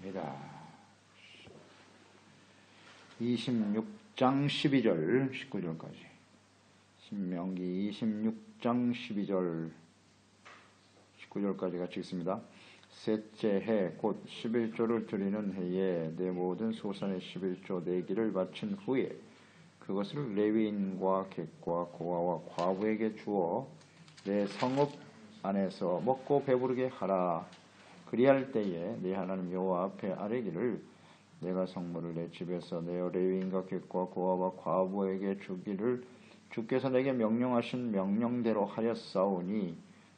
시작합니다. 26장 12절 19절까지 신명기 26장 12절 19절까지 같이 읽습니다. 셋째 해 곧 11조를 드리는 해에 내 모든 소산의 11조 내기를 바친 후에 그것을 레위인과 객과 고아와 과부에게 주어 내 성읍 안에서 먹고 배부르게 하라. 그리할 때에 내 하나님 여호와 앞에 아뢰기를 내가 성물을 내 집에서 내어 레위인과 객과 고아와 과부에게 주기를 주께서 내게 명령하신 명령대로 하였사오니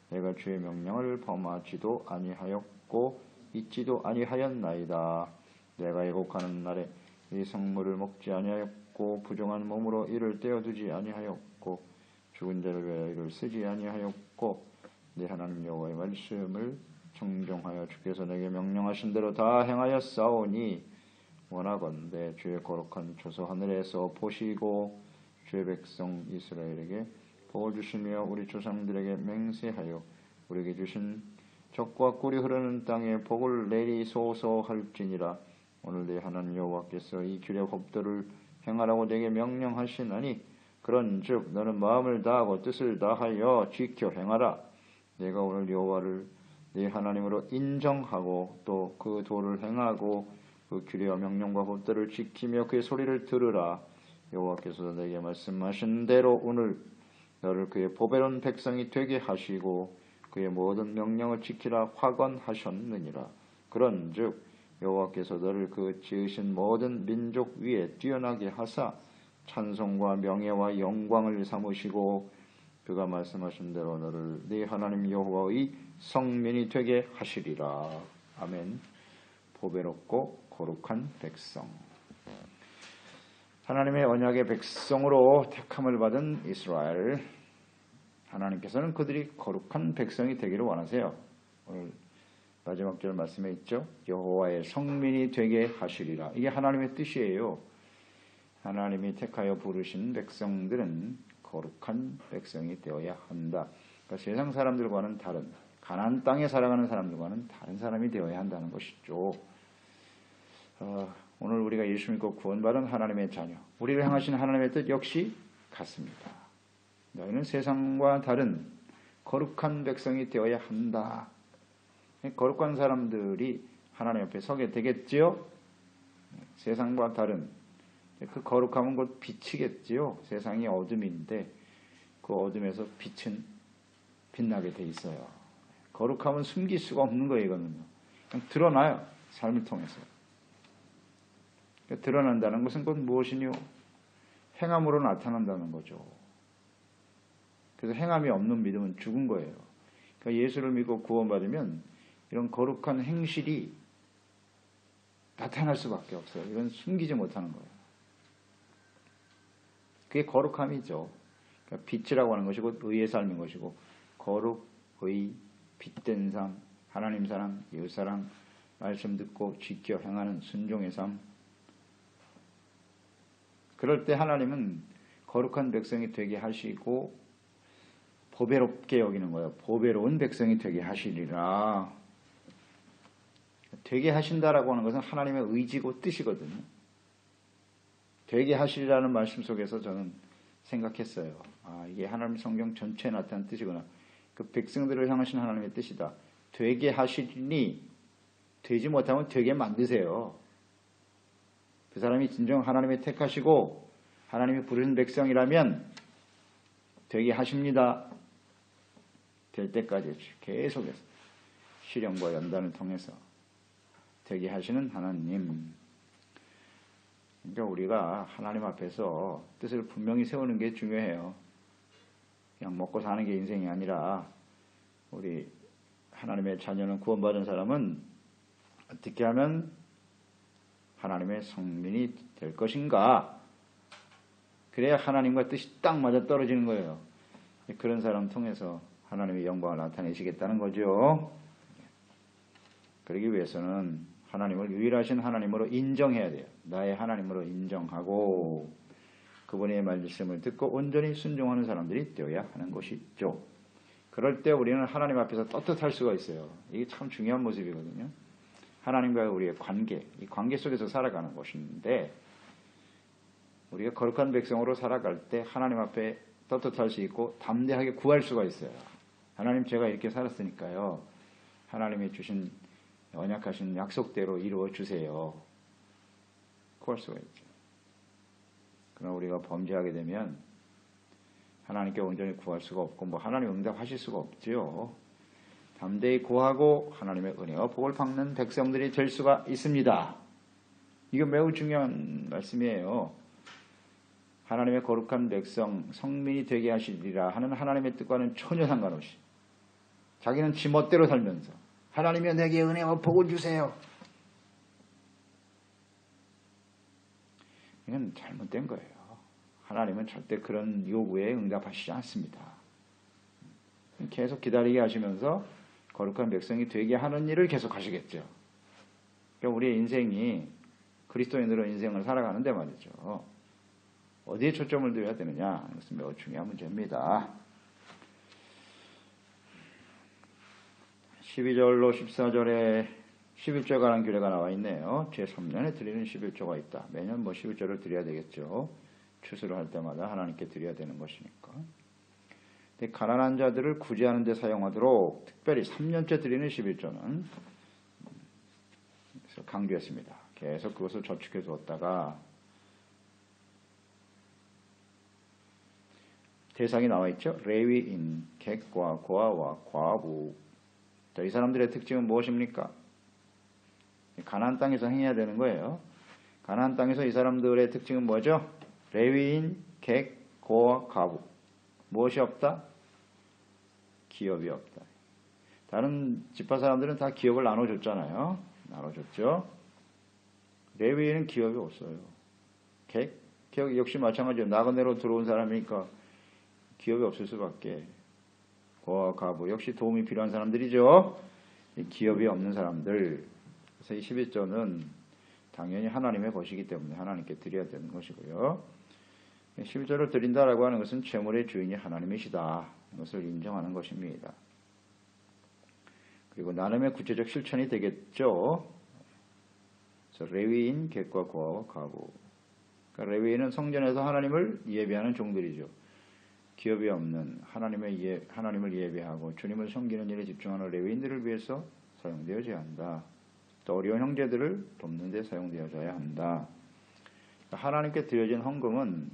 내가 주의 명령을 범하지도 아니하였고 잊지도 아니하였나이다. 내가 애곡하는 날에 이 성물을 먹지 아니하였고 부정한 몸으로 이를 떼어두지 아니하였고 죽은 자를 위하여 이를 쓰지 아니하였고 내 하나님 여호와의 말씀을 청종하여 주께서 내게 명령하신 대로 다 행하였사오니 원하건대 주의 거룩한 조서 하늘에서 보시고 주의 백성 이스라엘에게 복을 주시며 우리 조상들에게 맹세하여 우리에게 주신 젖과 꿀이 흐르는 땅에 복을 내리소서 할지니라. 오늘 내 하나님 여호와께서 이 규례 법도를 행하라고 내게 명령하시나니 그런즉 너는 마음을 다하고 뜻을 다하여 지켜 행하라. 내가 오늘 여호와를 네 하나님으로 인정하고 또 그 도를 행하고 그 규례와 명령과 법도를 지키며 그의 소리를 들으라. 여호와께서 내게 말씀하신 대로 오늘 너를 그의 보배로운 백성이 되게 하시고 그의 모든 명령을 지키라 확언하셨느니라. 그런즉 여호와께서 너를 그 지으신 모든 민족 위에 뛰어나게 하사 찬송과 명예와 영광을 삼으시고 그가 말씀하신 대로 너를 네 하나님 여호와의 성민이 되게 하시리라. 아멘. 보배롭고 거룩한 백성. 하나님의 언약의 백성으로 택함을 받은 이스라엘. 하나님께서는 그들이 거룩한 백성이 되기를 원하세요. 오늘 마지막 절 말씀에 있죠. 여호와의 성민이 되게 하시리라. 이게 하나님의 뜻이에요. 하나님이 택하여 부르신 백성들은 거룩한 백성이 되어야 한다. 그러니까 세상 사람들과는 다른, 가나안 땅에 살아가는 사람들과는 다른 사람이 되어야 한다는 것이죠. 오늘 우리가 예수 믿고 구원받은 하나님의 자녀, 우리를 향하신 하나님의 뜻 역시 같습니다. 너희는 세상과 다른 거룩한 백성이 되어야 한다. 거룩한 사람들이 하나님 앞에 서게 되겠지요. 세상과 다른 그 거룩함은 곧 빛이겠지요. 세상이 어둠인데 그 어둠에서 빛은 빛나게 돼 있어요. 거룩함은 숨길 수가 없는 거예요. 이거는요. 그냥 드러나요. 삶을 통해서. 드러난다는 것은 곧 무엇이뇨? 행함으로 나타난다는 거죠. 그래서 행함이 없는 믿음은 죽은 거예요. 그러니까 예수를 믿고 구원받으면 이런 거룩한 행실이 나타날 수밖에 없어요. 이건 숨기지 못하는 거예요. 그게 거룩함이죠. 그러니까 빛이라고 하는 것이 곧 의의 삶인 것이고 거룩, 의, 빛된 삶, 하나님 사랑, 이웃 사랑, 말씀 듣고 지켜 행하는 순종의 삶. 그럴 때 하나님은 거룩한 백성이 되게 하시고 보배롭게 여기는 거예요. 보배로운 백성이 되게 하시리라. 되게 하신다라고 하는 것은 하나님의 의지고 뜻이거든요. 되게 하시리라는 말씀 속에서 저는 생각했어요. 이게 하나님 성경 전체에 나타난 뜻이구나. 그 백성들을 향하신 하나님의 뜻이다. 되게 하시리니 되지 못하면 되게 만드세요. 그 사람이 진정 하나님의 택하시고 하나님이 부르신 백성이라면 되게 하십니다. 될 때까지 계속해서 시련과 연단을 통해서 되게 하시는 하나님. 그러니까 우리가 하나님 앞에서 뜻을 분명히 세우는 게 중요해요. 그냥 먹고 사는 게 인생이 아니라 우리 하나님의 자녀는 구원받은 사람은 어떻게 하면 하나님의 성민이 될 것인가? 그래야 하나님과 뜻이 딱 맞아 떨어지는 거예요. 그런 사람 통해서 하나님의 영광을 나타내시겠다는 거죠. 그러기 위해서는 하나님을 유일하신 하나님으로 인정해야 돼요. 나의 하나님으로 인정하고 그분의 말씀을 듣고 온전히 순종하는 사람들이 되어야 하는 것이죠. 그럴 때 우리는 하나님 앞에서 떳떳할 수가 있어요. 이게 참 중요한 모습이거든요. 하나님과의 우리의 관계, 이 관계 속에서 살아가는 것인데 우리가 거룩한 백성으로 살아갈 때 하나님 앞에 떳떳할 수 있고 담대하게 구할 수가 있어요. 하나님 제가 이렇게 살았으니까요. 하나님이 주신 언약하신 약속대로 이루어 주세요. 구할 수가 있죠. 그러나 우리가 범죄하게 되면 하나님께 온전히 구할 수가 없고 뭐 하나님 응답하실 수가 없죠. 담대히 구하고 하나님의 은혜와 복을 받는 백성들이 될 수가 있습니다. 이거 매우 중요한 말씀이에요. 하나님의 거룩한 백성, 성민이 되게 하시리라 하는 하나님의 뜻과는 전혀 상관없이 자기는 지 멋대로 살면서 하나님이 내게 은혜와 복을 주세요. 이건 잘못된 거예요. 하나님은 절대 그런 요구에 응답하시지 않습니다. 계속 기다리게 하시면서 거룩한 백성이 되게 하는 일을 계속 하시겠죠. 그러니까 우리의 인생이 그리스도인으로 인생을 살아가는데 말이죠. 어디에 초점을 두어야 되느냐? 이것은 매우 중요한 문제입니다. 12절로 14절에 11조에 관한 규례가 나와 있네요. 제3년에 드리는 11조가 있다. 매년 11조를 드려야 되겠죠. 추수를 할 때마다 하나님께 드려야 되는 것이니까. 근데 가난한 자들을 구제하는 데 사용하도록 특별히 3년째 드리는 11조는 강조했습니다. 계속 그것을 저축해 두었다가 대상이 나와 있죠. 레위인, 객과 고아와 과부. 이 사람들의 특징은 무엇입니까? 가나안 땅에서 행해야 되는 거예요. 가나안 땅에서 이 사람들의 특징은 뭐죠? 레위인, 객, 고아, 과부. 무엇이 없다? 기업이 없다. 다른 지파 사람들은 다 기업을 나눠줬잖아요. 나눠줬죠. 레위인은 기업이 없어요. 객 역시 마찬가지예요. 나그네로 들어온 사람이니까 기업이 없을 수밖에. 고아, 과부 역시 도움이 필요한 사람들이죠. 기업이 없는 사람들. 그래서 이 11조는 당연히 하나님의 것이기 때문에 하나님께 드려야 되는 것이고요. 11조를 드린다라고 하는 것은 재물의 주인이 하나님이시다. 이것을 인정하는 것입니다. 그리고 나름의 구체적 실천이 되겠죠. 그래서 레위인, 객과 고아와 과부. 그러니까 레위인은 성전에서 하나님을 예배하는 종들이죠. 기업이 없는 하나님을 예배하고 주님을 섬기는 일에 집중하는 레위인들을 위해서 사용되어져야 한다. 또 어려운 형제들을 돕는 데 사용되어져야 한다. 하나님께 드려진 헌금은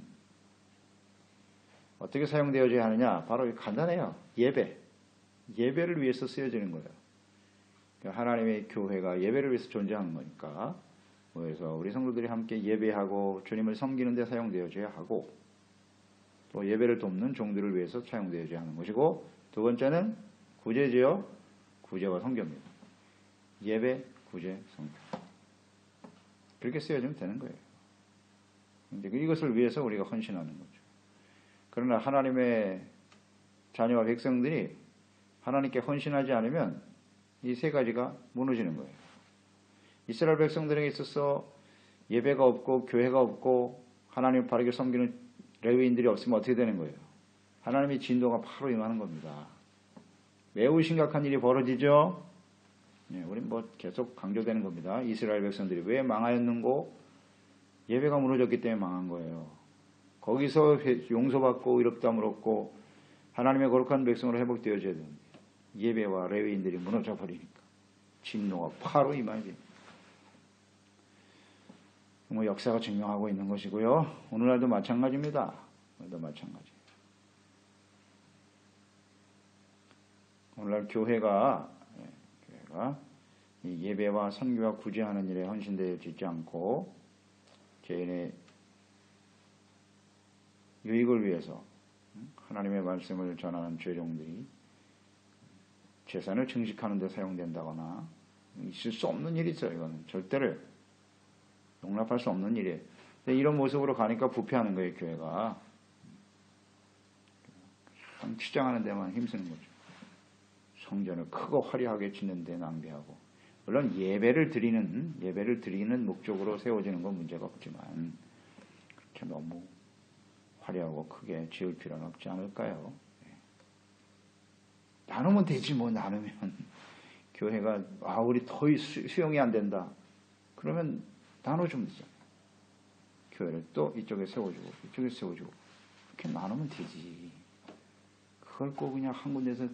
어떻게 사용되어져야 하느냐? 바로 간단해요. 예배를 위해서 쓰여지는 거예요. 그러니까 하나님의 교회가 예배를 위해서 존재하는 거니까. 그래서 우리 성도들이 함께 예배하고 주님을 섬기는 데 사용되어져야 하고 또 예배를 돕는 종들을 위해서 사용되어져야 하는 것이고 두 번째는 구제지요. 구제와 성교입니다. 예배, 구제, 성교. 그렇게 쓰여지면 되는 거예요. 근데 이것을 위해서 우리가 헌신하는 거죠. 그러나 하나님의 자녀와 백성들이 하나님께 헌신하지 않으면 이 세 가지가 무너지는 거예요. 이스라엘 백성들에게 있어서 예배가 없고 교회가 없고 하나님을 바르게 섬기는 레위인들이 없으면 어떻게 되는 거예요? 하나님의 진도가 바로 임하는 겁니다. 매우 심각한 일이 벌어지죠. 우린 계속 강조되는 겁니다. 이스라엘 백성들이 왜 망하였는고? 예배가 무너졌기 때문에 망한 거예요. 거기서 용서받고 의롭다함을 얻고 하나님의 거룩한 백성으로 회복되어져야 되는데 예배와 레위인들이 무너져 버리니까 진노가 바로 임하지. 역사가 증명하고 있는 것이고요. 오늘날도 마찬가지입니다. 오늘도 마찬가지. 오늘날 교회가 이 예배와 선교와 구제하는 일에 헌신되어지지 않고 개인의 유익을 위해서 하나님의 말씀을 전하는 죄종들이 재산을 증식하는 데 사용된다거나 있을 수 없는 일이 있어요. 이거는 절대로 용납할 수 없는 일이에요. 이런 모습으로 가니까 부패하는 거예요. 교회가. 치장하는 데만 힘쓰는 거죠. 성전을 크고 화려하게 짓는 데 낭비하고 물론 예배를 드리는 목적으로 세워지는 건 문제가 없지만 그렇게 너무 화려하고 크게 지을 필요는 없지 않을까요? 나누면 되지 나누면 교회가 우리 더 수용이 안 된다. 그러면 나눠주면 되잖아요. 교회를 또 이쪽에 세워주고 이쪽에 세워주고 이렇게 나누면 되지. 그걸 꼭 그냥 한 군데서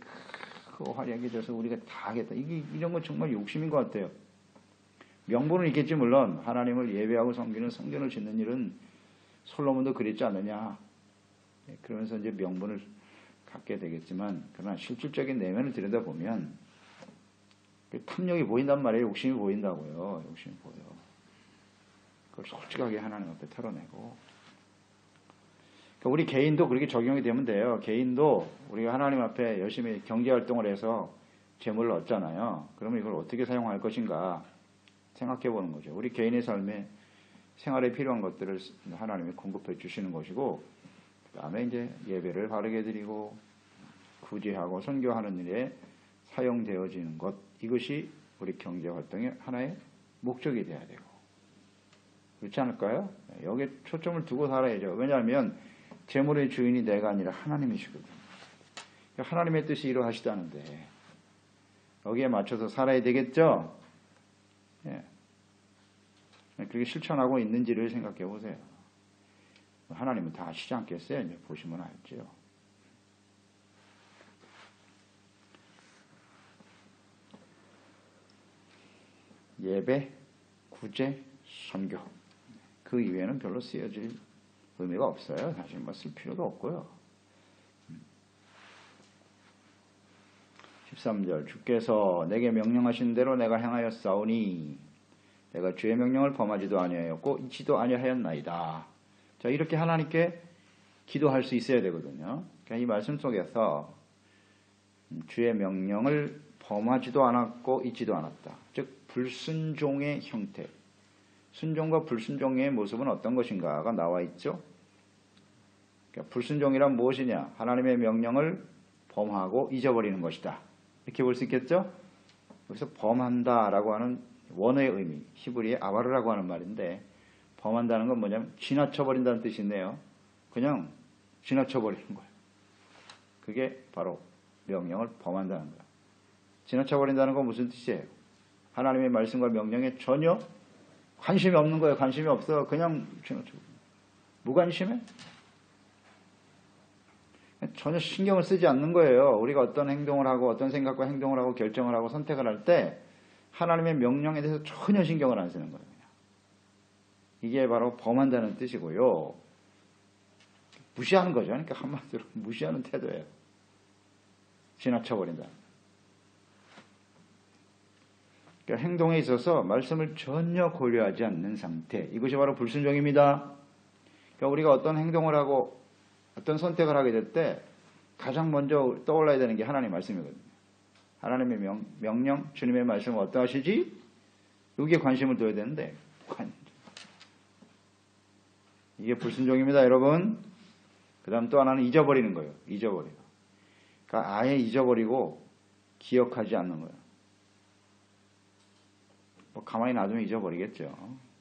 화려하게 돼서 우리가 다 하겠다. 이런 건 정말 욕심인 것 같아요. 명분은 있겠지 물론 하나님을 예배하고 섬기는 성전을 짓는 일은 솔로몬도 그랬지 않느냐. 그러면서 이제 명분을 갖게 되겠지만 그러나 실질적인 내면을 들여다보면 탐욕이 보인단 말이에요. 욕심이 보인다고요. 욕심이 보여. 그걸 솔직하게 하나님 앞에 털어내고 그러니까 우리 개인도 그렇게 적용이 되면 돼요. 개인도 우리가 하나님 앞에 열심히 경제활동을 해서 재물을 얻잖아요. 그러면 이걸 어떻게 사용할 것인가 생각해 보는 거죠. 우리 개인의 삶에 생활에 필요한 것들을 하나님이 공급해 주시는 것이고 그 다음에 이제 예배를 바르게 드리고 구제하고 선교하는 일에 사용되어지는 것 이것이 우리 경제활동의 하나의 목적이 돼야 되고 그렇지 않을까요? 여기에 초점을 두고 살아야죠. 왜냐하면 재물의 주인이 내가 아니라 하나님이시거든요. 하나님의 뜻이 이루어지다는데 여기에 맞춰서 살아야 되겠죠? 예. 그렇게 실천하고 있는지를 생각해 보세요. 하나님은 다 아시지 않겠어요? 이제 보시면 알죠. 예배, 구제, 선교. 그 이외에는 별로 쓰여질 의미가 없어요. 사실 쓸 필요도 없고요. 13절 주께서 내게 명령하신 대로 내가 행하였사오니 내가 주의 명령을 범하지도 아니하였고 잊지도 아니하였나이다. 자, 이렇게 하나님께 기도할 수 있어야 되거든요. 그러니까 이 말씀 속에서 주의 명령을 범하지도 않았고 잊지도 않았다. 즉 불순종의 형태. 순종과 불순종의 모습은 어떤 것인가가 나와 있죠. 그러니까 불순종이란 무엇이냐? 하나님의 명령을 범하고 잊어버리는 것이다. 이렇게 볼 수 있겠죠? 여기서 범한다라고 하는 원어의 의미, 히브리의 아바르라고 하는 말인데 범한다는 건 뭐냐면 지나쳐버린다는 뜻이 있네요. 그냥 지나쳐버리는 거예요. 그게 바로 명령을 범한다는 거예요. 지나쳐버린다는 건 무슨 뜻이에요? 하나님의 말씀과 명령에 전혀 관심이 없는 거예요. 관심이 없어. 그냥 지나쳐버려. 무관심해? 전혀 신경을 쓰지 않는 거예요. 우리가 어떤 행동을 하고 어떤 생각과 행동을 하고 결정을 하고 선택을 할 때 하나님의 명령에 대해서 전혀 신경을 안 쓰는 거예요. 이게 바로 범한다는 뜻이고요. 무시하는 거죠. 그러니까 한마디로 무시하는 태도예요. 지나쳐버린다. 그러니까 행동에 있어서 말씀을 전혀 고려하지 않는 상태. 이것이 바로 불순종입니다. 그러니까 우리가 어떤 행동을 하고 어떤 선택을 하게 될 때 가장 먼저 떠올라야 되는 게 하나님의 말씀이거든요. 하나님의 명령, 주님의 말씀은 어떠하시지? 여기에 관심을 둬야 되는데 이게 불순종입니다, 여러분. 그 다음 또 하나는 잊어버리는 거예요. 잊어버리고. 그러니까 아예 잊어버리고 기억하지 않는 거예요. 가만히 놔두면 잊어버리겠죠.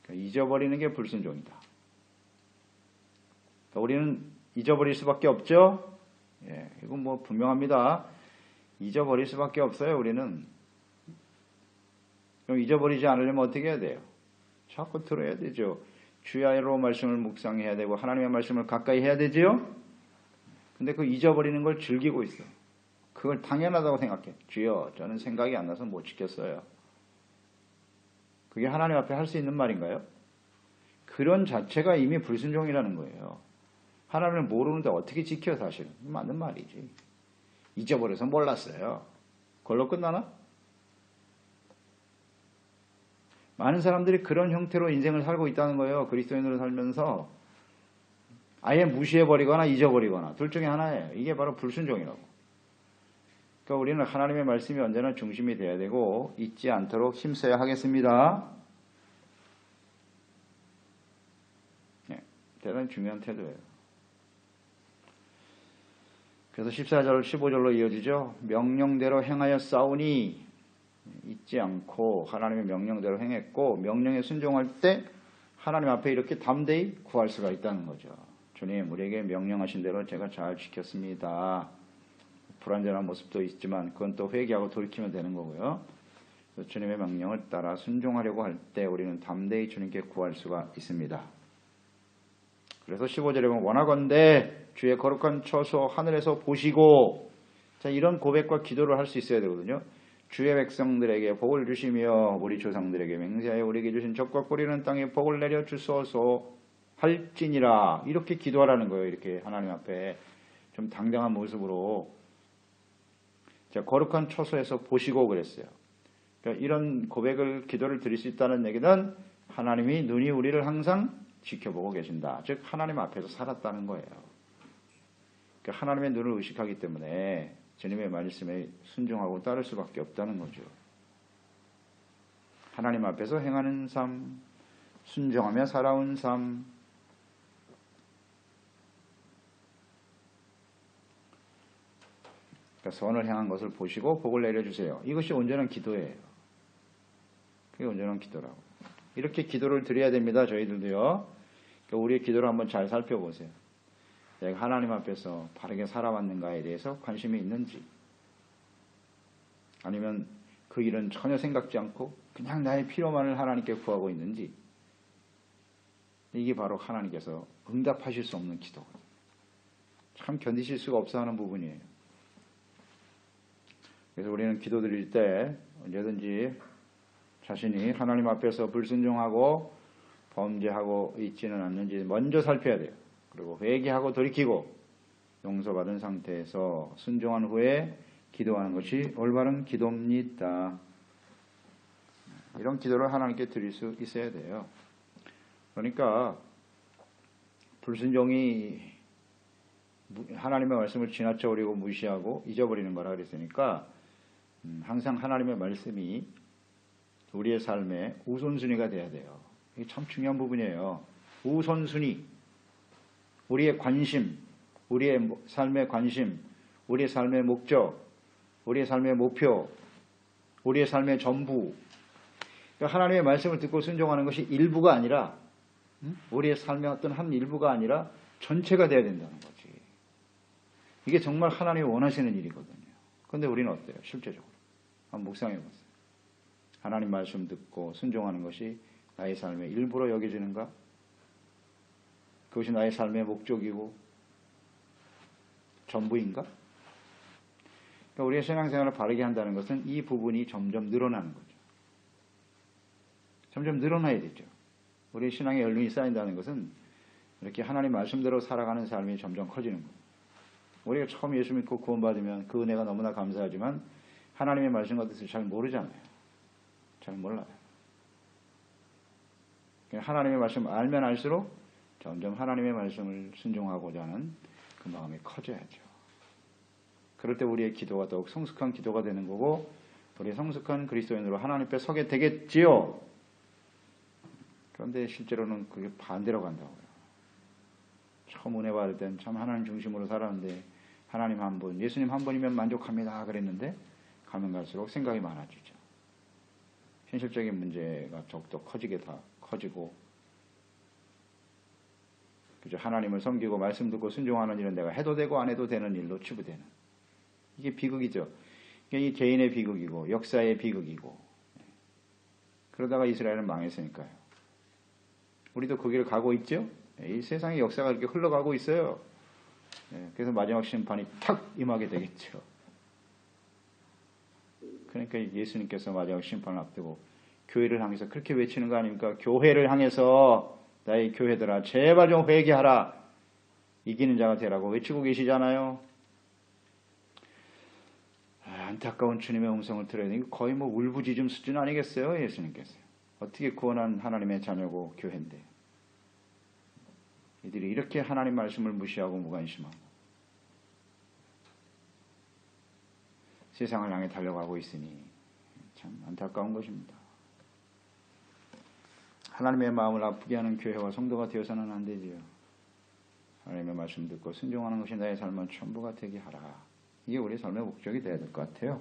그러니까 잊어버리는 게 불순종이다. 그러니까 우리는 잊어버릴 수밖에 없죠. 예, 이건 분명합니다. 잊어버릴 수밖에 없어요. 우리는. 그럼 잊어버리지 않으려면 어떻게 해야 돼요? 자꾸 들어야 되죠. 주야로 말씀을 묵상해야 되고 하나님의 말씀을 가까이 해야 되지요. 근데 그 잊어버리는 걸 즐기고 있어. 그걸 당연하다고 생각해. 주여, 저는 생각이 안 나서 못 지켰어요. 그게 하나님 앞에 할 수 있는 말인가요? 그런 자체가 이미 불순종이라는 거예요. 하나님을 모르는데 어떻게 지켜 사실은. 맞는 말이지. 잊어버려서 몰랐어요. 그걸로 끝나나? 많은 사람들이 그런 형태로 인생을 살고 있다는 거예요. 그리스도인으로 살면서 아예 무시해버리거나 잊어버리거나 둘 중에 하나예요. 이게 바로 불순종이라고. 그러니까 우리는 하나님의 말씀이 언제나 중심이 돼야 되고 잊지 않도록 힘써야 하겠습니다. 네, 대단히 중요한 태도예요. 그래서 14절, 15절로 이어지죠. 명령대로 행하여 싸우니 잊지 않고 하나님의 명령대로 행했고 명령에 순종할 때 하나님 앞에 이렇게 담대히 구할 수가 있다는 거죠. 주님, 우리에게 명령하신 대로 제가 잘 지켰습니다. 불완전한 모습도 있지만 그건 또 회개하고 돌이키면 되는 거고요. 주님의 명령을 따라 순종하려고 할 때 우리는 담대히 주님께 구할 수가 있습니다. 그래서 15절에 보면 원하건대 주의 거룩한 처소 하늘에서 보시고, 자, 이런 고백과 기도를 할 수 있어야 되거든요. 주의 백성들에게 복을 주시며 우리 조상들에게 맹세하여 우리에게 주신 적과 뿌리는 땅에 복을 내려 주소서 할지니라. 이렇게 기도하라는 거예요. 이렇게 하나님 앞에 좀 당당한 모습으로. 자, 거룩한 처소에서 보시고 그랬어요. 그러니까 이런 고백을, 기도를 드릴 수 있다는 얘기는 하나님이 눈이 우리를 항상 지켜보고 계신다. 즉 하나님 앞에서 살았다는 거예요. 그러니까 하나님의 눈을 의식하기 때문에 주님의 말씀에 순종하고 따를 수밖에 없다는 거죠. 하나님 앞에서 행하는 삶, 순종하며 살아온 삶. 그러니까 선을 행한 것을 보시고 복을 내려주세요. 이것이 온전한 기도예요. 그게 온전한 기도라고. 이렇게 기도를 드려야 됩니다. 저희들도요. 그러니까 우리의 기도를 한번 잘 살펴보세요. 내가 하나님 앞에서 바르게 살아왔는가에 대해서 관심이 있는지, 아니면 그 일은 전혀 생각지 않고 그냥 나의 필요만을 하나님께 구하고 있는지, 이게 바로 하나님께서 응답하실 수 없는 기도거든요. 참 견디실 수가 없어 하는 부분이에요. 그래서 우리는 기도 드릴 때 언제든지 자신이 하나님 앞에서 불순종하고 범죄하고 있지는 않는지 먼저 살펴야 돼요. 그리고 회개하고 돌이키고 용서받은 상태에서 순종한 후에 기도하는 것이 올바른 기도입니다. 이런 기도를 하나님께 드릴 수 있어야 돼요. 그러니까 불순종이 하나님의 말씀을 지나쳐버리고 무시하고 잊어버리는 거라 그랬으니까 항상 하나님의 말씀이 우리의 삶의 우선순위가 돼야 돼요. 이게 참 중요한 부분이에요. 우선순위. 우리의 관심, 우리의 삶의 관심, 우리의 삶의 목적, 우리의 삶의 목표, 우리의 삶의 전부. 그러니까 하나님의 말씀을 듣고 순종하는 것이 일부가 아니라, 우리의 삶의 어떤 한 일부가 아니라 전체가 돼야 된다는 거지. 이게 정말 하나님이 원하시는 일이거든요. 그런데 우리는 어때요? 실제적으로. 한번 묵상해 보세요. 하나님 말씀 듣고 순종하는 것이 나의 삶의 일부로 여겨지는가? 그것이 나의 삶의 목적이고 전부인가? 그러니까 우리의 신앙생활을 바르게 한다는 것은 이 부분이 점점 늘어나는 거죠. 점점 늘어나야 되죠. 우리의 신앙의 연륜이 쌓인다는 것은 이렇게 하나님 말씀대로 살아가는 삶이 점점 커지는 거예요. 우리가 처음 예수 믿고 구원받으면 그 은혜가 너무나 감사하지만 하나님의 말씀과 뜻을 잘 모르잖아요. 잘 몰라요. 하나님의 말씀을 알면 알수록 점점 하나님의 말씀을 순종하고자 하는 그 마음이 커져야죠. 그럴 때 우리의 기도가 더욱 성숙한 기도가 되는 거고, 우리 성숙한 그리스도인으로 하나님 앞에 서게 되겠지요. 그런데 실제로는 그게 반대로 간다고요. 처음 은혜 받을 땐 참 하나님 중심으로 살았는데 하나님 한 분, 예수님 한 분이면 만족합니다 그랬는데 가면 갈수록 생각이 많아지죠. 현실적인 문제가 더욱더 커지고 그죠? 하나님을 섬기고 말씀 듣고 순종하는 일은 내가 해도 되고 안 해도 되는 일로 치부되는, 이게 비극이죠. 이게 개인의 비극이고 역사의 비극이고. 그러다가 이스라엘은 망했으니까요. 우리도 그 길을 가고 있죠. 이 세상의 역사가 이렇게 흘러가고 있어요. 그래서 마지막 심판이 탁 임하게 되겠죠. 그러니까 예수님께서 마지막 심판을 앞두고 교회를 향해서 그렇게 외치는 거 아닙니까? 교회를 향해서 나의 교회들아 제발 좀 회개하라, 이기는 자가 되라고 외치고 계시잖아요. 안타까운 주님의 음성을 들어야 되는, 거의 뭐 울부짖음 수준 아니겠어요? 예수님께서 어떻게 구원한 하나님의 자녀고 교회인데 이들이 이렇게 하나님 말씀을 무시하고 무관심하고 세상을 향해 달려가고 있으니 참 안타까운 것입니다. 하나님의 마음을 아프게 하는 교회와 성도가 되어서는 안 되지요. 하나님의 말씀 듣고 순종하는 것이 나의 삶의 전부가 되게 하라. 이게 우리 삶의 목적이 되어야 될 것 같아요.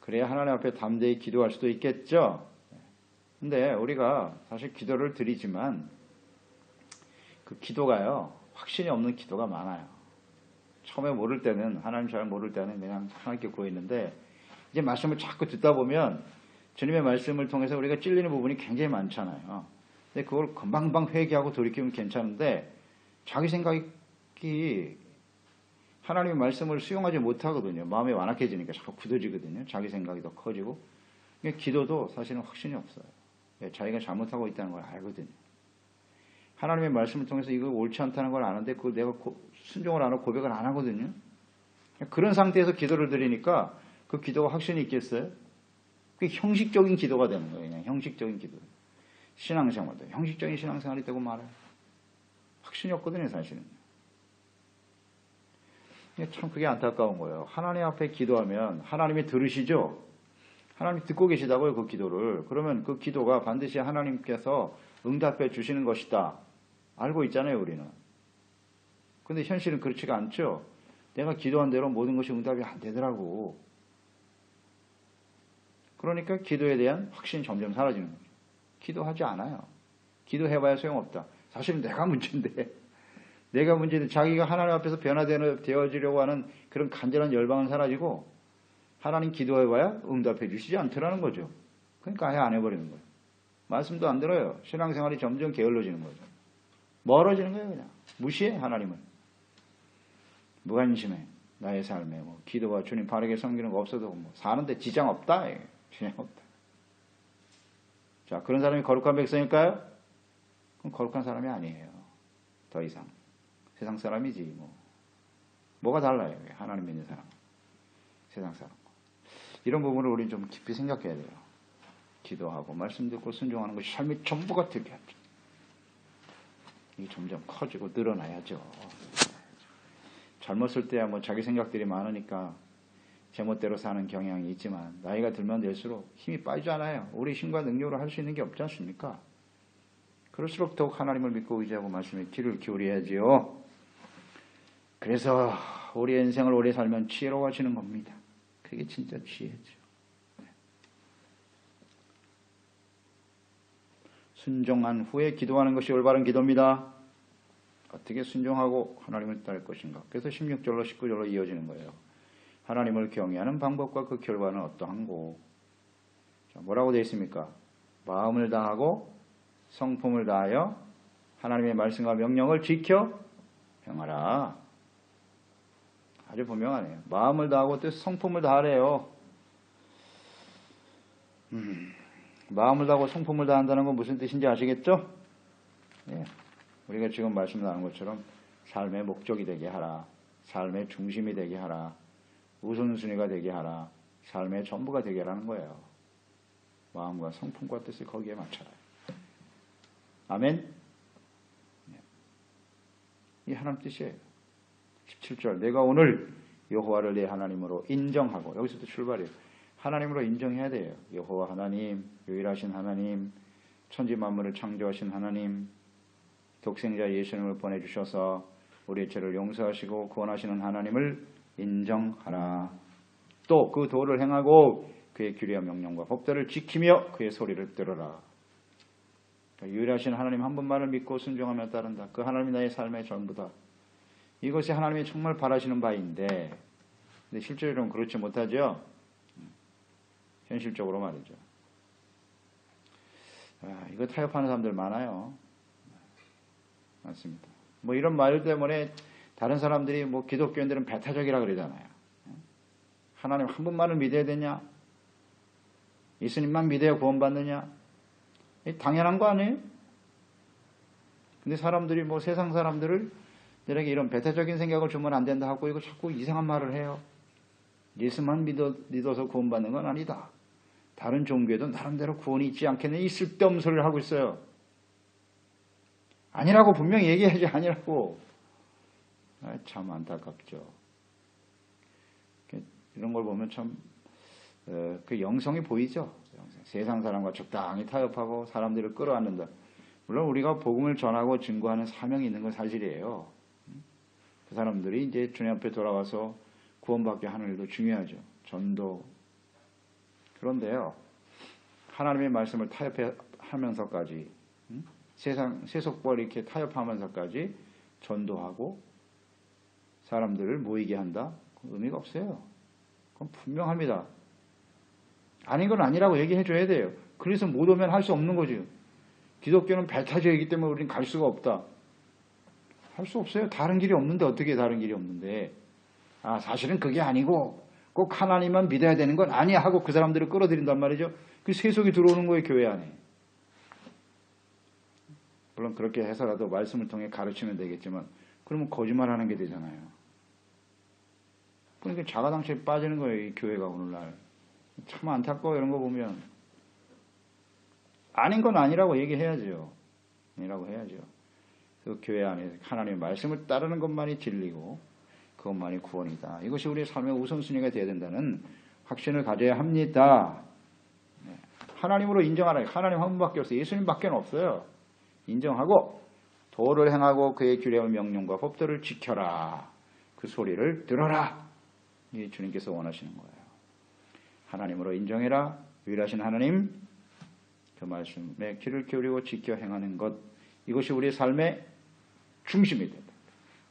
그래야 하나님 앞에 담대히 기도할 수도 있겠죠. 근데 우리가 사실 기도를 드리지만 그 기도가요, 확신이 없는 기도가 많아요. 처음에 모를 때는, 하나님 잘 모를 때는 그냥 하나님께 구했는데 이제 말씀을 자꾸 듣다 보면 주님의 말씀을 통해서 우리가 찔리는 부분이 굉장히 많잖아요. 근데 그걸 금방금방 회개하고 돌이키면 괜찮은데 자기 생각이 하나님의 말씀을 수용하지 못하거든요. 마음이 완악해지니까 자꾸 굳어지거든요. 자기 생각이 더 커지고. 기도도 사실은 확신이 없어요. 자기가 잘못하고 있다는 걸 알거든요. 하나님의 말씀을 통해서 이거 옳지 않다는 걸 아는데 그걸 내가 순종을 안 하고 고백을 안 하거든요. 그런 상태에서 기도를 드리니까 그 기도가 확신이 있겠어요? 그게 형식적인 기도가 되는 거예요. 그냥 형식적인 기도. 신앙생활도 형식적인 신앙생활이 되고 말아요. 확신이 없거든요, 사실은. 참 그게 안타까운 거예요. 하나님 앞에 기도하면 하나님이 들으시죠? 하나님이 듣고 계시다고요, 그 기도를. 그러면 그 기도가 반드시 하나님께서 응답해 주시는 것이다. 알고 있잖아요, 우리는. 근데 현실은 그렇지가 않죠. 내가 기도한 대로 모든 것이 응답이 안 되더라고. 그러니까 기도에 대한 확신이 점점 사라지는 거죠. 기도하지 않아요. 기도해봐야 소용없다. 사실은 내가 문제인데 자기가 하나님 앞에서 변화되어지려고 하는 그런 간절한 열방은 사라지고 하나님 기도해봐야 응답해 주시지 않더라는 거죠. 그러니까 아예 안 해버리는 거예요. 말씀도 안 들어요. 신앙생활이 점점 게을러지는 거죠. 멀어지는 거예요. 그냥 무시해 하나님을. 무관심해. 나의 삶에 기도와 주님 바르게 섬기는 거 없어도 사는데 지장 없다. 지장 없다. 자, 그런 사람이 거룩한 백성일까요? 그럼 거룩한 사람이 아니에요. 더 이상 세상 사람이지 뭐가 달라요? 하나님 믿는 사람, 세상 사람. 이런 부분을 우리는 좀 깊이 생각해야 돼요. 기도하고 말씀 듣고 순종하는 것이 삶의 전부가 되게 하죠. 이게 점점 커지고 늘어나야죠. 젊었을 때야 자기 생각들이 많으니까 제멋대로 사는 경향이 있지만 나이가 들면 들수록 힘이 빠지잖아요. 우리 힘과 능력으로 할 수 있는 게 없지 않습니까? 그럴수록 더욱 하나님을 믿고 의지하고 말씀에 귀를 기울여야지요. 그래서 우리 인생을 오래 살면 지혜로워지는 겁니다. 그게 진짜 지혜죠. 순종한 후에 기도하는 것이 올바른 기도입니다. 어떻게 순종하고 하나님을 따를 것인가. 그래서 16절로 19절로 이어지는 거예요. 하나님을 경외하는 방법과 그 결과는 어떠한고. 자, 뭐라고 되어 있습니까? 마음을 다하고 성품을 다하여 하나님의 말씀과 명령을 지켜 행하라. 아주 분명하네요. 마음을 다하고 또 성품을 다하래요. 마음을 다하고 성품을 다한다는 건 무슨 뜻인지 아시겠죠? 예. 우리가 지금 말씀 나눈 것처럼 삶의 목적이 되게 하라. 삶의 중심이 되게 하라. 우선순위가 되게 하라. 삶의 전부가 되게 하라는 거예요. 마음과 성품과 뜻을 거기에 맞춰라. 아멘? 이 하나님 뜻이에요. 17절 내가 오늘 여호와를 내 하나님으로 인정하고 여기서부터 출발이에요. 하나님으로 인정해야 돼요. 여호와 하나님, 유일하신 하나님, 천지 만물을 창조하신 하나님, 독생자 예수님을 보내주셔서 우리의 죄를 용서하시고 구원하시는 하나님을 인정하라. 또 그 도를 행하고 그의 규례와 명령과 법도를 지키며 그의 소리를 들어라. 유일하신 하나님 한 분만을 믿고 순종하며 따른다. 그 하나님이 나의 삶의 전부다. 이것이 하나님이 정말 바라시는 바인데 근데 실제로는 그렇지 못하죠. 현실적으로 말이죠. 이거 타협하는 사람들 많아요. 맞습니다. 이런 말 때문에 다른 사람들이 기독교인들은 배타적이라 그러잖아요. 하나님 한 분만을 믿어야 되냐? 예수님만 믿어야 구원받느냐? 당연한 거 아니에요? 근데 사람들이 세상 사람들을 내게 이런 배타적인 생각을 주면 안 된다 하고 이거 자꾸 이상한 말을 해요. 예수만 믿어서 구원받는 건 아니다. 다른 종교에도 나름대로 구원이 있지 않겠느냐? 이 쓸데없는 소리를 하고 있어요. 아니라고 분명히 얘기하지 아니라고. 참 안타깝죠. 이런 걸 보면 참 그 영성이 보이죠. 세상 사람과 적당히 타협하고 사람들을 끌어안는다. 물론 우리가 복음을 전하고 증거하는 사명이 있는 건 사실이에요. 그 사람들이 이제 주님 앞에 돌아와서 구원받게 하는 일도 중요하죠. 전도. 그런데요, 하나님의 말씀을 타협하면서까지 세상 세속벌 이렇게 타협하면서까지 전도하고 사람들을 모이게 한다? 그 의미가 없어요. 그건 분명합니다. 아닌 건 아니라고 얘기해 줘야 돼요. 그래서 못 오면 할 수 없는 거죠. 기독교는 배타적이기 때문에 우리는 갈 수가 없다. 할 수 없어요. 다른 길이 없는데 어떻게 다른 길이 없는데. 사실은 그게 아니고 꼭 하나님만 믿어야 되는 건 아니야 하고 그 사람들을 끌어들인단 말이죠. 그 세속이 들어오는 거예요. 교회 안에. 물론 그렇게 해서라도 말씀을 통해 가르치면 되겠지만 그러면 거짓말하는 게 되잖아요. 그러니까 자가당착에 빠지는 거예요. 이 교회가 오늘날. 참 안타까워 이런 거 보면. 아닌 건 아니라고 얘기해야죠. 아니라고 해야죠. 그 교회 안에 하나님의 말씀을 따르는 것만이 진리고 그것만이 구원이다. 이것이 우리의 삶의 우선순위가 되어야 된다는 확신을 가져야 합니다. 하나님으로 인정하라. 하나님 한 분밖에 없어요. 예수님밖에 없어요. 인정하고 도를 행하고 그의 규례와 명령과 법도를 지켜라. 그 소리를 들어라. 이게 주님께서 원하시는 거예요. 하나님으로 인정해라. 유일하신 하나님 그 말씀에 귀를 기울이고 지켜 행하는 것. 이것이 우리의 삶의 중심이 된다.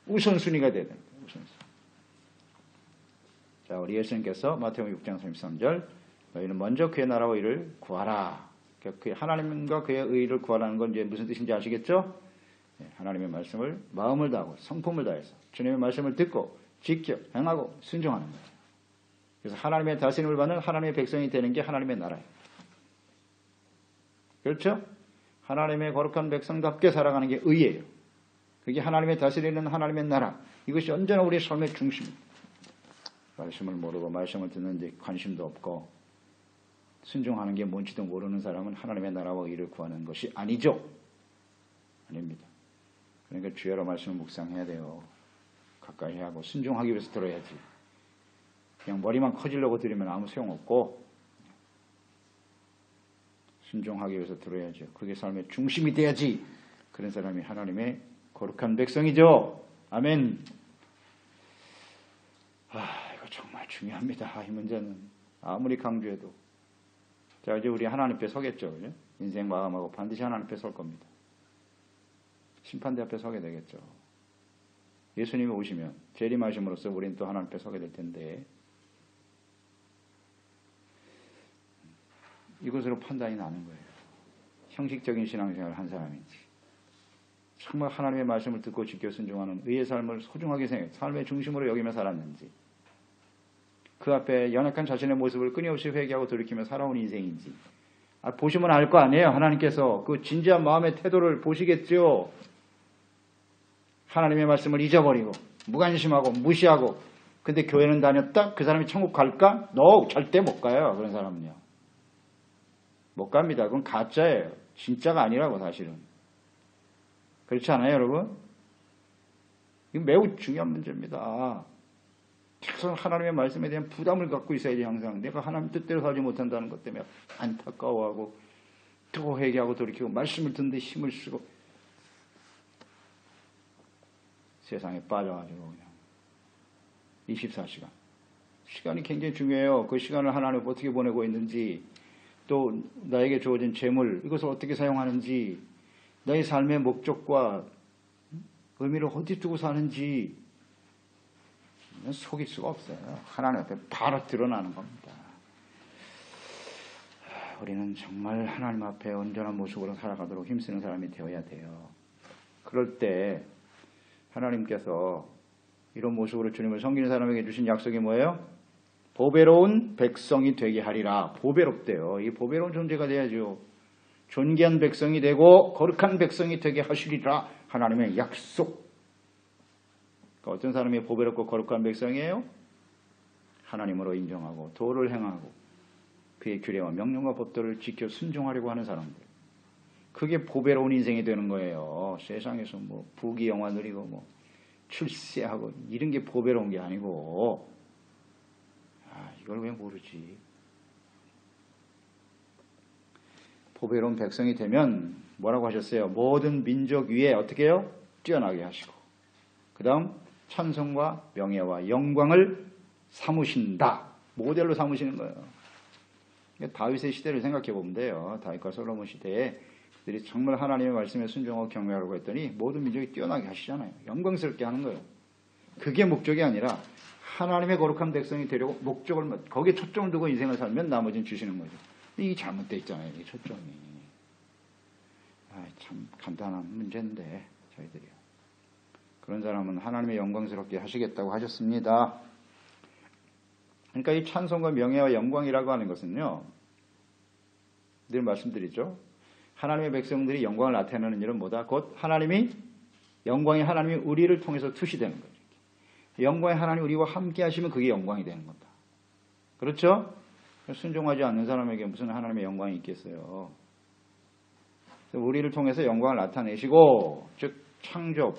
우선순위가 돼야 된다. 우선순위. 자, 우리 예수님께서 마태복음 6장 33절 너희는 먼저 그의 나라와 의를 구하라. 그 하나님과 그의 의를 구하라는 건 이제 무슨 뜻인지 아시겠죠? 하나님의 말씀을 마음을 다하고 성품을 다해서 주님의 말씀을 듣고 지켜 행하고 순종하는 거예요. 그래서 하나님의 다스림을 받는 하나님의 백성이 되는 게 하나님의 나라예요. 그렇죠? 하나님의 거룩한 백성답게 살아가는 게 의예요. 그게 하나님의 다스리는 하나님의 나라. 이것이 언제나 우리의 삶의 중심입니다. 말씀을 모르고 말씀을 듣는 데 관심도 없고 순종하는 게 뭔지도 모르는 사람은 하나님의 나라와 의를 구하는 것이 아니죠. 아닙니다. 그러니까 주여로 말씀을 묵상해야 돼요. 가까이 하고 순종하기 위해서 들어야지. 그냥 머리만 커지려고 들으면 아무 소용없고 순종하기 위해서 들어야죠. 그게 삶의 중심이 돼야지. 그런 사람이 하나님의 거룩한 백성이죠. 아멘. 이거 정말 중요합니다. 이 문제는 아무리 강조해도. 자, 이제 우리 하나님 앞에 서겠죠. 그죠? 인생 마감하고 반드시 하나님 앞에 설 겁니다. 심판대 앞에 서게 되겠죠. 예수님이 오시면 재림하심으로써 우리는 또 하나님 앞에 서게 될 텐데 이것으로 판단이 나는 거예요. 형식적인 신앙생활을 한 사람인지 정말 하나님의 말씀을 듣고 지켜 순종하는 의의 삶을 소중하게 생각, 삶의 중심으로 여기며 살았는지 그 앞에 연약한 자신의 모습을 끊임없이 회개하고 돌이키며 살아온 인생인지 보시면 알 거 아니에요. 하나님께서 그 진지한 마음의 태도를 보시겠죠. 하나님의 말씀을 잊어버리고 무관심하고 무시하고 근데 교회는 다녔다? 그 사람이 천국 갈까? 절대 못 가요. 그런 사람은요. 못 갑니다. 그건 가짜예요. 진짜가 아니라고 사실은. 그렇지 않아요 여러분? 이거 매우 중요한 문제입니다. 최소한 하나님의 말씀에 대한 부담을 갖고 있어야지. 항상 내가 하나님 뜻대로 살지 못한다는 것 때문에 안타까워하고 또 회개하고 돌이키고 말씀을 듣는데 힘을 쓰고 세상에 빠져가지고 그냥 24시간 시간이 굉장히 중요해요. 그 시간을 하나님 어떻게 보내고 있는지 또 나에게 주어진 재물 이것을 어떻게 사용하는지 나의 삶의 목적과 의미를 어디 두고 사는지 속일 수가 없어요. 하나님 앞에 바로 드러나는 겁니다. 우리는 정말 하나님 앞에 온전한 모습으로 살아가도록 힘쓰는 사람이 되어야 돼요. 그럴 때 하나님께서 이런 모습으로 주님을 섬기는 사람에게 주신 약속이 뭐예요? 보배로운 백성이 되게 하리라. 보배롭대요. 이 보배로운 존재가 돼야죠. 존귀한 백성이 되고 거룩한 백성이 되게 하시리라. 하나님의 약속. 그러니까 어떤 사람이 보배롭고 거룩한 백성이에요? 하나님으로 인정하고 도를 행하고 그의 규례와 명령과 법도를 지켜 순종하려고 하는 사람들. 그게 보배로운 인생이 되는 거예요. 세상에서 부귀영화 누리고 출세하고 이런 게 보배로운 게 아니고 이걸 왜 모르지? 보배로운 백성이 되면 뭐라고 하셨어요? 모든 민족 위에 어떻게 해요? 뛰어나게 하시고 그 다음 찬송과 명예와 영광을 삼으신다. 모델로 삼으시는 거예요. 다윗의 시대를 생각해 보면 돼요. 다윗과 솔로몬 시대에 그들이 정말 하나님의 말씀에 순종하고 경외하려고 했더니 모든 민족이 뛰어나게 하시잖아요. 영광스럽게 하는 거예요. 그게 목적이 아니라 하나님의 거룩한 백성이 되려고 목적을 거기에 초점을 두고 인생을 살면 나머지는 주시는 거죠. 이게 잘못되어 있잖아요. 이 초점이. 참 간단한 문제인데 저희들이요. 그런 사람은 하나님의 영광스럽게 하시겠다고 하셨습니다. 그러니까 이 찬송과 명예와 영광이라고 하는 것은요. 늘 말씀드리죠. 하나님의 백성들이 영광을 나타내는 일은 뭐다? 곧 영광의 하나님이 우리를 통해서 투시되는 거죠. 영광의 하나님이 우리와 함께 하시면 그게 영광이 되는 거다. 그렇죠? 순종하지 않는 사람에게 무슨 하나님의 영광이 있겠어요. 우리를 통해서 영광을 나타내시고 즉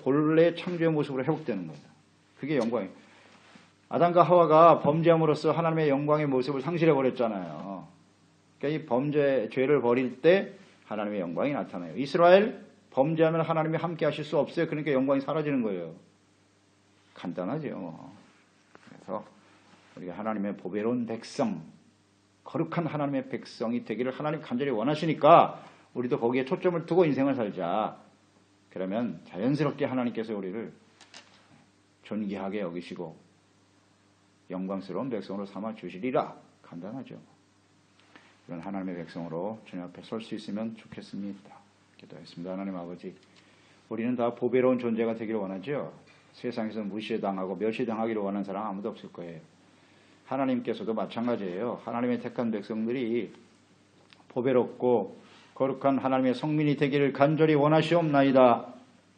본래 창조의 모습으로 회복되는 거다. 그게 영광이에요. 아담과 하와가 범죄함으로써 하나님의 영광의 모습을 상실해버렸잖아요. 그러니까 이 죄를 버릴 때 하나님의 영광이 나타나요. 이스라엘 범죄하면 하나님이 함께 하실 수 없어요. 그러니까 영광이 사라지는 거예요. 간단하죠. 그래서 우리가 하나님의 보배로운 백성, 거룩한 하나님의 백성이 되기를 하나님 간절히 원하시니까 우리도 거기에 초점을 두고 인생을 살자. 그러면 자연스럽게 하나님께서 우리를 존귀하게 여기시고 영광스러운 백성으로 삼아 주시리라. 간단하죠. 그런 하나님의 백성으로 주님 앞에 설 수 있으면 좋겠습니다. 기도하겠습니다. 하나님 아버지, 우리는 다 보배로운 존재가 되기를 원하죠. 세상에서 무시당하고 멸시당하기를 원하는 사람 아무도 없을 거예요. 하나님께서도 마찬가지예요. 하나님의 택한 백성들이 보배롭고 거룩한 하나님의 성민이 되기를 간절히 원하시옵나이다.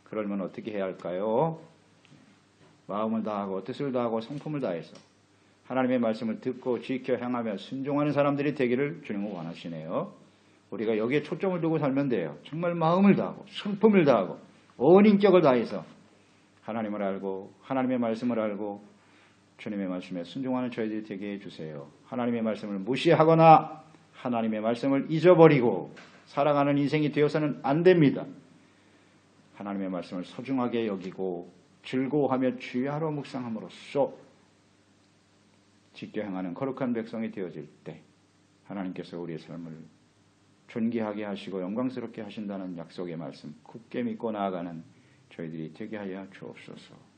그러면 어떻게 해야 할까요? 마음을 다하고 뜻을 다하고 성품을 다해서 하나님의 말씀을 듣고 지켜 행하며 순종하는 사람들이 되기를 주님은 원하시네요. 우리가 여기에 초점을 두고 살면 돼요. 정말 마음을 다하고 성품을 다하고 온 인격을 다해서 하나님을 알고 하나님의 말씀을 알고 주님의 말씀에 순종하는 저희들이 되게 해주세요. 하나님의 말씀을 무시하거나 하나님의 말씀을 잊어버리고 살아가는 인생이 되어서는 안 됩니다. 하나님의 말씀을 소중하게 여기고 즐거워하며 주야로 묵상함으로써 지켜 행하는 거룩한 백성이 되어질 때 하나님께서 우리의 삶을 존귀하게 하시고 영광스럽게 하신다는 약속의 말씀 굳게 믿고 나아가는 저희들이 되게 하여 주옵소서.